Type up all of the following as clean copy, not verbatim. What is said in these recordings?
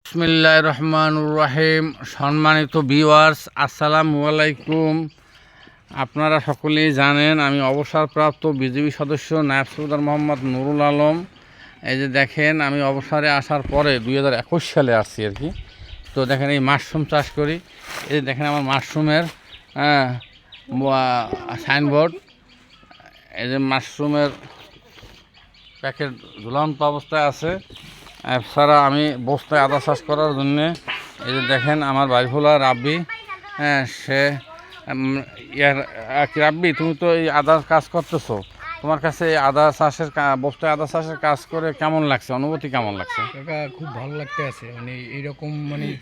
বিসমিল্লাহির রহমানির রহিম। সম্মানিত ভিউয়ার্স, আসসালামু আলাইকুম। আপনারা সকলেই জানেন আমি অবসরপ্রাপ্ত বিজিবি সদস্য নায়েব সুলতান মোহাম্মদ নুরুল আলম। এই যে দেখেন, আমি অবসরে আসার পরে 2021 সালে আসছি আর কি। তো দেখেন এই মাশরুম চাষ করি। এই যে দেখেন আমার মাশরুমের সাইনবোর্ড। এই যে মাশরুমের প্যাকেট ঝুলন্ত অবস্থায় আছে। এছাড়া আমি বস্তায় আদা চাষ করার জন্যে এই যে দেখেন আমার বাইফুলা রাব্বি, সে রাব্বি, তুমি তো এই আদার কাজ করতেছো, তোমার কাছে এই আদা চাষের বস্তায় আদা চাষের কাজ করে কেমন লাগছে, অনুভূতি কেমন লাগছে? কাকা খুব ভালো লাগতে আছে। এইরকম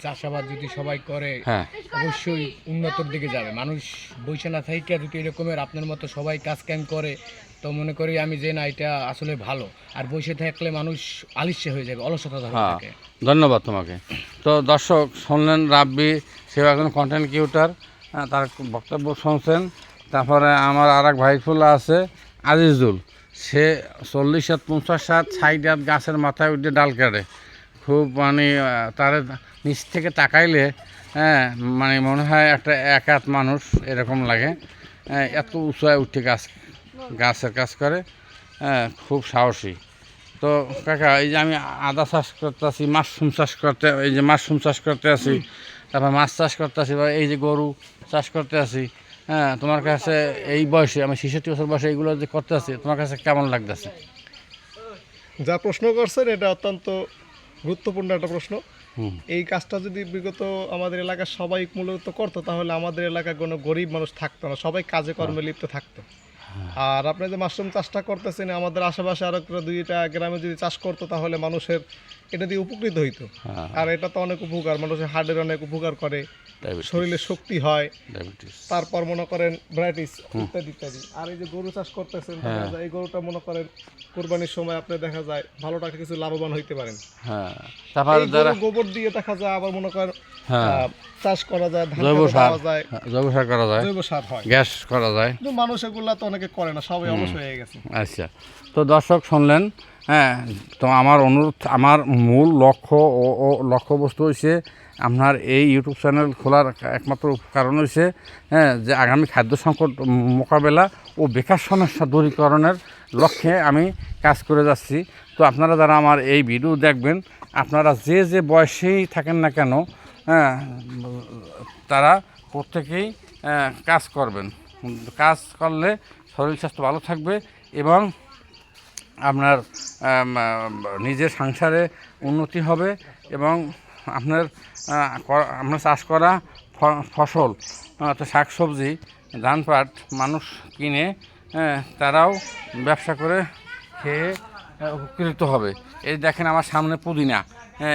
চাষাবাদ যদি সবাই করে, হ্যাঁ, অবশ্যই উন্নতর দিকে যাবে। মানুষ বইসা না থাইকা যদি এরকমের আপনার মতো সবাই কাজ কাম করে, তো মনে করি আমি যে না, এটা আসলে ভালো। আর বসে থাকলে মানুষ আলিস্য হয়ে যাবে, অলসতা ধরে হ্যাঁ, থাকে। ধন্যবাদ তোমাকে। তো দর্শক শুনলেন, রাব্বি সেও একজন কন্টেন্ট ক্রিয়েটর, তার বক্তব্য শুনছেন। তারপরে আমার আর এক ভাইফুলা আছে আজিজুল, সে 40-50 সাইড গাছের মাথায় উঠে ডাল কাটে। খুব তার নিচ থেকে তাকাইলে মনে হয় একটা এক হাত মানুষ এরকম লাগে। এত উঁচুয় উঠে গাছের কাজ করে, খুব সাহসী। তো কাকা, এই যে আমি আদা চাষ করতে আছি, মাশরুম চাষ করতে আছি, তারপর মাছ চাষ করতে আছি, বা এই যে গরু চাষ করতে আছি, তোমার কাছে এই বয়সে, আমি 66 বছর বয়সে এইগুলো যে করতে আছি, তোমার কাছে কেমন লাগতেছে? যা প্রশ্ন করছেন এটা অত্যন্ত গুরুত্বপূর্ণ একটা প্রশ্ন। হুম, এই কাজটা যদি বিগত আমাদের এলাকার সবাই মূলত করতো, তাহলে আমাদের এলাকায় কোনো গরিব মানুষ থাকতো না, সবাই কাজে কর্মে লিপ্ত থাকতো। আর আপনি যে মাশরুম চাষটা করতেছেন, আমাদের আশেপাশে আরো দুইটা গ্রামে যদি চাষ করতো, তাহলে মানুষের এটা দিয়ে উপকৃত হইতো। হ্যাঁ, আর এটা তো অনেক উপকার, মানুষের হার্টের অনেক উপকার করে, ডায়াবেটিস, শরীরে শক্তি হয়, ডায়াবেটিস। তারপর মনে করেন ব্রাইটিস ইত্যাদি ইত্যাদি। আর এই যে গরু চাষ করতেছেন, দেখা যায় এই গরুটা মনে করেন কোরবানির সময় আপনি দেখা যায় ভালো টাকা কিছু লাভবান হইতে পারেন। হ্যাঁ, তারপর এই যারা গরুর গোবর দিয়ে দেখা যায় আবার মনে করেন হ্যাঁ চাষ করা যায়, ধান জৈব খেতে সার, দেওয়া যায়, জৈব সার করা যায়, জৈব সার হয়। গ্যাস করা যায়। কিন্তু মানুষ এগুলা তো অনেকে করে না, সবাই অলস হয়ে গেছে। আচ্ছা, তো দর্শক শুনলেন। হ্যাঁ, তো আমার অনুরোধ, আমার মূল লক্ষ্য ও লক্ষ্যবস্তু হয়েছে আপনার এই ইউটিউব চ্যানেল খোলার একমাত্র কারণ হয়েছে যে আগামী খাদ্য সংকট মোকাবেলা ও বেকার সমস্যা দূরীকরণের লক্ষ্যে আমি কাজ করে যাচ্ছি। তো আপনারা যারা আমার এই ভিডিও দেখবেন, আপনারা যে বয়সেই থাকেন না কেন, হ্যাঁ, তারা প্রত্যেকেই কাজ করবেন। কাজ করলে শরীর স্বাস্থ্য ভালো থাকবে এবং আপনার নিজের সংসারে উন্নতি হবে এবং আপনার চাষ করা ফসল, তো শাকসবজি, ধান পাট মানুষ কিনে তারাও ব্যবসা করে খেয়ে উপকৃত হবে। এই দেখেন আমার সামনে পুদিনা,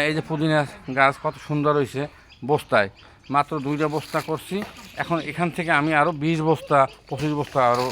এই যে পুদিনা গাছ কত সুন্দর হয়েছে। বস্তায় মাত্র 2টা বস্তা করছি, এখন এখান থেকে আমি আরও 20 বস্তা 25 বস্তা আরও